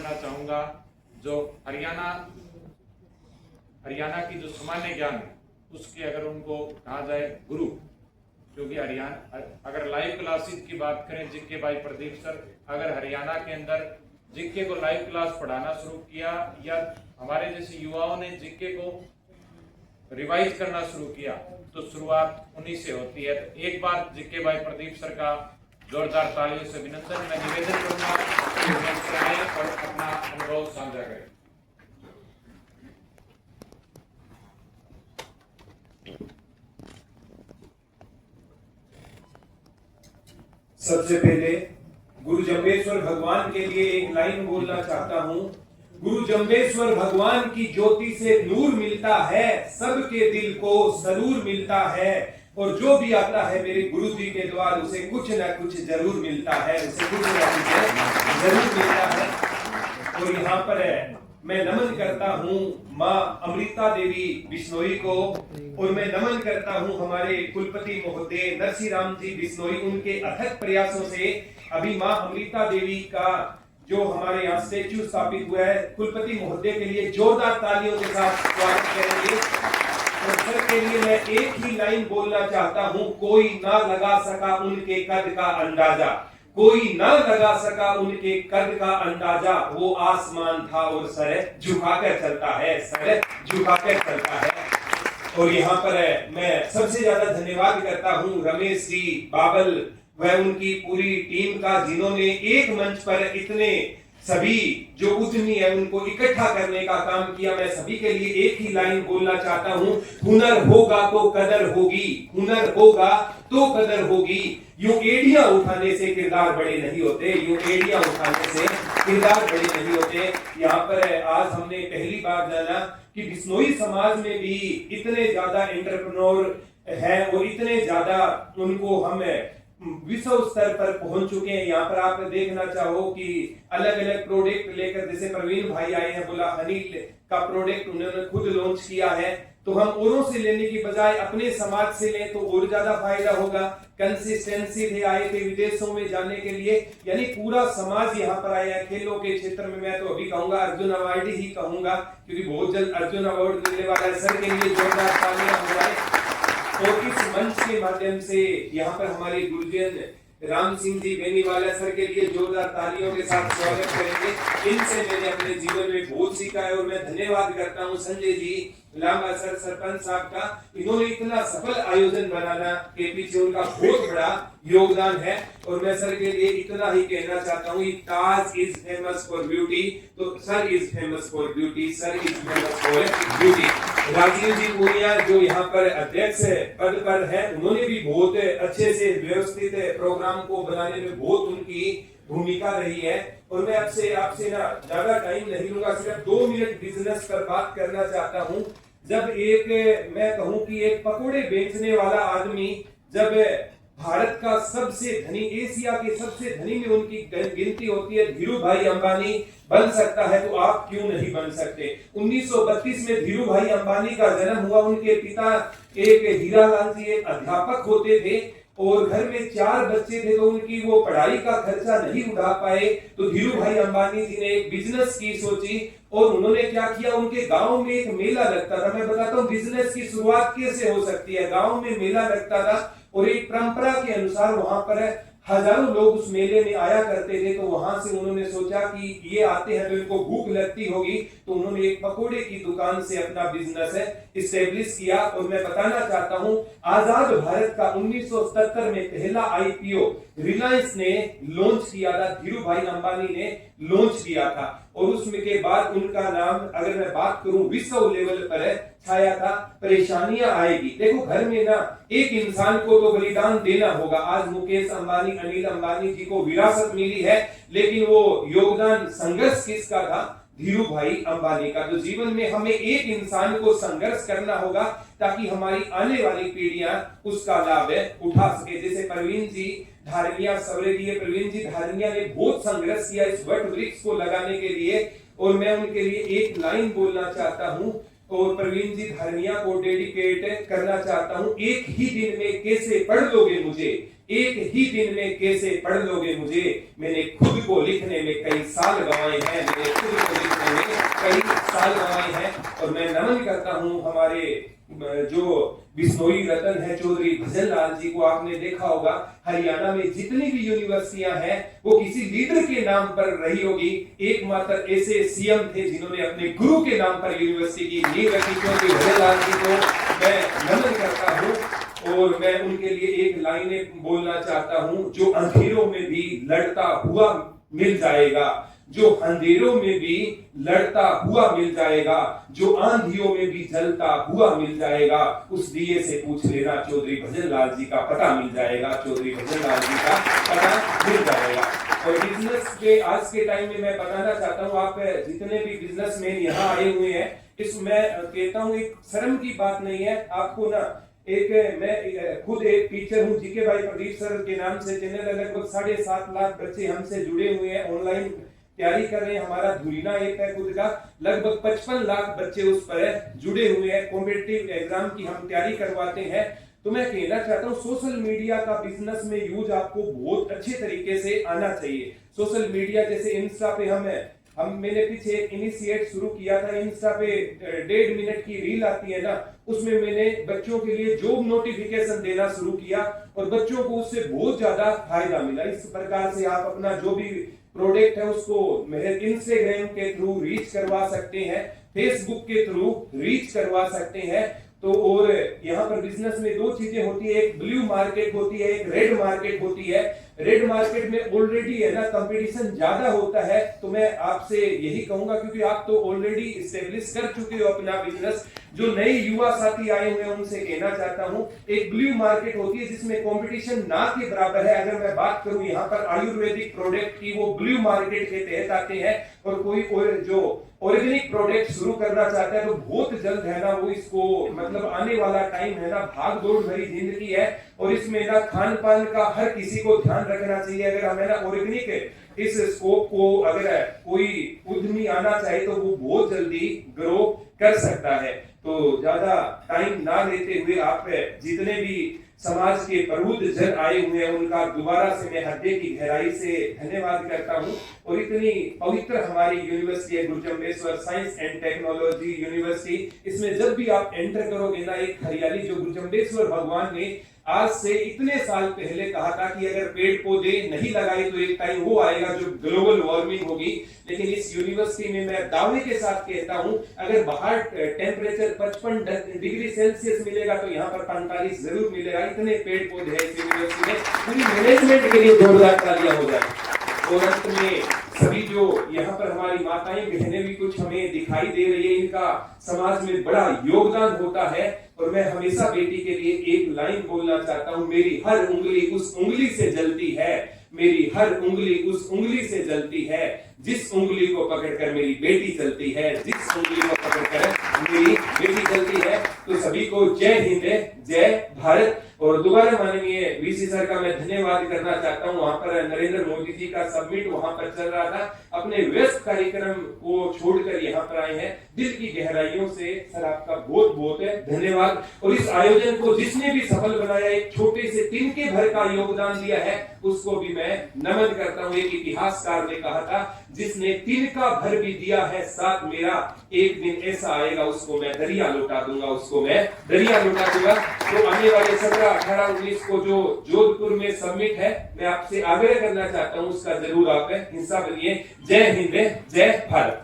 करना चाहूंगा। जो हरियाणा की जो सामान्य ज्ञान है उसके अगर उनको कहा जाए गुरु, क्योंकि हरियाणा अगर लाइव क्लासेस की बात करें जीके बाई प्रदीप सर, अगर हरियाणा के अंदर जीके को लाइव क्लास पढ़ाना शुरू किया या हमारे जैसे युवाओं ने जीके को रिवाइज करना शुरू किया तो शुरुआत उन्हीं से होती है। तो एक बार जीके बाई प्रदीप सर का जोरदार तालियों से अभिनंदन। मैं निवेदन करूंगा कि और अपना अनुभव साझा करें। सबसे पहले गुरु जम्बेश्वर भगवान के लिए एक लाइन बोलना चाहता हूँ। गुरु जम्बेश्वर भगवान की ज्योति से नूर मिलता है, सबके दिल को सरूर मिलता है, और जो भी आता है मेरे गुरु जी के द्वार उसे कुछ ना कुछ जरूर मिलता है, उसे कुछ ना कुछ जरूर मिलता है। और यहाँ पर मैं नमन करता हूँ माँ अमृता देवी बिश्नोई को, और मैं नमन करता हूँ हमारे कुलपति महोदय नरसिंह जी बिश्नोई। उनके अथक प्रयासों से अभी माँ अमृता देवी का जो हमारे यहाँ स्टेच्यू स्थापित हुआ है, कुलपति महोदय के लिए जोरदार तालियों के साथ स्वागत करेंगे। और सर के लिए मैं एक ही लाइन बोलना चाहता हूँ, कोई ना लगा सका उनके कद का अंदाजा, कोई ना लगा सका उनके कद का अंदाजा, वो आसमान था और सर झुकाकर चलता है, सर झुकाकर चलता है। और यहाँ पर मैं सबसे ज्यादा धन्यवाद करता हूँ रमेश जी बाबल व उनकी पूरी टीम का, जिन्होंने एक मंच पर इतने सभी जो उद्यमी है उनको इकट्ठा करने का काम किया। मैं सभी के लिए एक ही लाइन बोलना चाहता हूँ, हुनर होगा तो कदर होगी, हुनर होगा तो कदर होगी। यूं एड़ियां उठाने से किरदार बड़े नहीं होते, यूं एड़ियां उठाने से किरदार बड़े नहीं होते। यहाँ पर आज हमने पहली बार जाना कि बिश्नोई समाज में भी इतने ज्यादा एंटरप्रेन्योर हैं और इतने ज्यादा उनको हम विश्व स्तर पर पहुंच चुके हैं। यहाँ पर आप देखना चाहो कि अलग अलग प्रोडक्ट लेकर, जैसे प्रवीण भाई आए हैं, बोला हनी का प्रोडक्ट उन्होंने खुद लॉन्च किया है, तो हम औरों से लेने की बजाय अपने समाज से लें तो और ज्यादा फायदा होगा। कंसिस्टेंसी थे, आए थे विदेशों में जाने के लिए, यानी पूरा समाज यहाँ पर आया है। खेलों के क्षेत्र में मैं तो अभी कहूंगा अर्जुन अवार्ड ही कहूंगा, क्योंकि बहुत जल्द अर्जुन अवार्ड मिलने वाला है। सर के लिए जोरदार तालियां हो जाए। तो इस मंच के माध्यम से यहाँ पर हमारे गुरुजन राम सिंह जी बेनीवाला सर के लिए जोरदार तालियों के साथ स्वागत करेंगे। इनसे मैंने अपने जीवन में बहुत सीखा है और मैं धन्यवाद करता हूँ संजय जी लांबा सर सरपंच साहब का। इन्होंने इतना सफल आयोजन बनाना के पीछे उनका बहुत बड़ा योगदान है। और मैं सर के लिए इतना ही कहना चाहता हूँ, Taj is famous for beauty, तो sir is famous for beauty, sir is famous for beauty. Rajiv ji Punia जो यहाँ पर अध्यक्ष पद पर है, उन्होंने भी बहुत अच्छे से व्यवस्थित प्रोग्राम को बनाने में बहुत उनकी भूमिका रही है। और मैं आपसे ना ज्यादा टाइम नहीं लूंगा, सिर्फ 2 मिनट बिजनेस पर बात करना चाहता हूँ। जब मैं कहूँ कि एक पकोड़े बेचने वाला आदमी जब भारत का सबसे धनी, एशिया के सबसे धनी में उनकी गिनती होती है, धीरू भाई अंबानी बन सकता है, तो आप क्यों नहीं बन सकते। 1932 में धीरू भाई अंबानी का जन्म हुआ। उनके पिता एक हीरालाल जी एक अध्यापक होते थे और घर में 4 बच्चे थे, तो उनकी वो पढ़ाई का खर्चा नहीं उठा पाए। तो धीरू भाई अंबानी जी ने एक बिजनेस की सोची और उन्होंने क्या किया, उनके गांव में एक मेला लगता था। मैं बताता हूँ बिजनेस की शुरुआत कैसे हो सकती है। गांव में मेला लगता था और एक परंपरा के अनुसार वहां पर हजारों लोग उस मेले में आया करते थे। तो वहां से उन्होंने सोचा कि ये आते हैं तो इनको भूख लगती होगी, तो उन्होंने एक पकोड़े की दुकान से अपना बिजनेस इस्टेब्लिश किया। और मैं बताना चाहता हूं, आजाद भारत का 1977 में पहला आईपीओ रिलायंस ने लॉन्च किया था, धीरू भाई अंबानी ने लॉन्च किया था। और उसमें के बाद उनका नाम अगर मैं बात करूं विश्व लेवल पर छाया था। परेशानियां आएगी, देखो घर में ना एक इंसान को तो बलिदान देना होगा। आज मुकेश अंबानी अनिल अंबानी जी को विरासत मिली है, लेकिन वो योगदान संघर्ष किसका था, धीरू भाई अंबानी का। तो जीवन में हमें एक इंसान को संघर्ष करना होगा ताकि हमारी आने वाली पीढ़ियां उसका लाभ उठा सके। जैसे प्रवीण जी धारनिया सवरेलिए, प्रवीण जी धारनिया ने बहुत संघर्ष किया इस वट वृक्ष को लगाने के लिए, और मैं उनके लिए एक लाइन बोलना चाहता हूं और प्रवीण जी धारनिया को डेडिकेट करना चाहता हूं। एक ही दिन में कैसे पढ़ लोगे मुझे, एक ही दिन में कैसे पढ़ लोगे मुझे, मैंने खुद को लिखने में कई साल गंवाए हैं, मैंने खुद को लिखने में कई साल गंवाए हैं। और मैं नमन करता हूं हमारे जो बिश्नोई रतन है चौधरी भजन लाल जी को। आपने देखा होगा हरियाणा में जितनी भी यूनिवर्सिटियां हैं वो किसी लीडर के नाम पर रही होगी, एकमात्र ऐसे सीएम थे जिन्होंने अपने गुरु के नाम पर यूनिवर्सिटी की नींव रखी। चौधरी भजन लाल जी को मैं नमन करता हूं और मैं उनके लिए एक लाइनें बोलना चाहता हूं, जो अंधेरों में भी लड़ता हुआ मिल जाएगा, जो अंधेरों में भी लड़ता हुआ मिल जाएगा, जो आंधियों में भी जलता हुआ मिल जाएगा, उस दिए से पूछ लेना चौधरी भजन लाल जी का पता मिल जाएगा, चौधरी भजन लाल जी का पता मिल जाएगा। और बिजनेस के आज के टाइम में मैं बताना चाहता हूँ, आप जितने भी बिजनेसमैन यहाँ आए हुए हैं, इसमें कहता हूँ एक शर्म की बात नहीं है आपको ना। मैं खुद एक टीचर हूँ, जीके भाई प्रदीप सर के नाम से चैनल है, लगभग 7.5 लाख बच्चे हमसे जुड़े हुए हैं, ऑनलाइन तैयारी कर रहे हैं। हमारा धुरीना एक है खुद का, लगभग 55 लाख बच्चे उस पर जुड़े हुए हैं। कॉम्पिटिटिव एग्जाम की हम तैयारी करवाते हैं। तो मैं कहना चाहता हूँ सोशल मीडिया का बिजनेस में यूज आपको बहुत अच्छे तरीके से आना चाहिए। सोशल मीडिया जैसे इंस्टा पे मैंने पीछे एक इनिशिएट शुरू किया था, इंस्टा पे 1.5 मिनट की रील आती है ना, उसमें मैंने बच्चों के लिए जॉब नोटिफिकेशन देना शुरू किया और बच्चों को उससे बहुत ज्यादा फायदा मिला। इस प्रकार से आप अपना जो भी प्रोडक्ट है उसको मेरे इंस्टाग्राम के थ्रू रीच करवा सकते हैं, फेसबुक के थ्रू रीच करवा सकते हैं। तो और यहाँ पर बिजनेस में 2 चीजें होती है, एक ब्लू मार्केट होती है, एक रेड मार्केट होती है। रेड मार्केट में ऑलरेडी है ना कंपटीशन ज्यादा होता है। तो मैं आपसे यही कहूंगा, क्योंकि आप तो ऑलरेडी इस्टेब्लिश कर चुके हो अपना बिजनेस, जो नए युवा साथी आए हुए हैं उनसे कहना चाहता हूं, एक ब्लू मार्केट होती है जिसमें कंपटीशन ना के बराबर है। अगर मैं बात करूं यहाँ पर आयुर्वेदिक प्रोडक्ट की, वो ब्लू मार्केट के तहत आते हैं। और कोई और जो ऑर्गेनिक प्रोडक्ट शुरू करना चाहता है तो बहुत जल्द है ना वो इसको, मतलब आने वाला टाइम है ना, भाग दौड़ भरी जिंदगी है और इसमें ना खान पान का हर किसी को ध्यान रखना चाहिए। अगर हमें ना ऑर्गेनिक इस स्कोप को अगर कोई उद्यमी आना चाहे तो वो बहुत जल्दी ग्रो कर सकता है। तो ज्यादा टाइम ना लेते हुए आप जितने भी समाज के प्रबुद्ध जन आए हुए हैं उनका दोबारा से मैं हृदय की गहराई से धन्यवाद करता हूं। और इतनी पवित्र हमारी यूनिवर्सिटी है गुरुजम्बेश्वर साइंस एंड टेक्नोलॉजी यूनिवर्सिटी, इसमें जब भी आप एंटर करोगे ना, एक हरियाली जो गुरुजम्बेश्वर भगवान ने आज से इतने साल पहले कहा था कि अगर पेड़ पौधे नहीं लगाए तो एक टाइम वो आएगा जो ग्लोबल वार्मिंग होगी। लेकिन इस यूनिवर्सिटी में मैं दावे के साथ कहता हूं, अगर बाहर टेम्परेचर 55 डिग्री सेल्सियस मिलेगा तो यहाँ पर 45 जरूर मिलेगा। इतने पेड़ पौधे हैं इस यूनिवर्सिटी में, पूरी मैनेजमेंट के लिए जोरदार तालियां हो जाए। और अंत में सभी जो यहाँ पर हमारी माताएं बहनें भी कुछ हमें दिखाई दे रही है, इनका समाज में बड़ा योगदान होता है। और मैं हमेशा बेटी के लिए एक लाइन बोलना चाहता हूँ, मेरी हर उंगली उस उंगली से जलती है, मेरी हर उंगली उस उंगली से जलती है, जिस उंगली को पकड़कर मेरी बेटी चलती है, जिस उंगली को पकड़कर मेरी बेटी चलती है। तो सभी को जय हिंद, जय भारत। और दोबारा माननीय वीसी सर का मैं धन्यवाद करना चाहता हूँ। वहां पर नरेंद्र मोदी जी का समिट वहां पर चल रहा था, अपने व्यस्त कार्यक्रम को छोड़कर यहाँ पर आए हैं। दिल की गहराइयों से सर आपका बहुत बहुत धन्यवाद। और इस आयोजन को जिसने भी सफल बनाया, एक छोटे से तिनके भर का योगदान दिया है, उसको भी मैं नमन करता हूँ। एक इतिहासकार ने कहा था, जिसने तिनका भर भी दिया है साथ मेरा, एक दिन ऐसा आएगा उसको मैं दरिया लौटा दूंगा, उसको मैं दरिया लौटा दूंगा। तो आने वाले 17, 18, 19 को जो जोधपुर में समिट है, मैं आपसे आग्रह करना चाहता हूँ उसका जरूर आप हिस्सा बनिए। जय हिंद, जय भारत।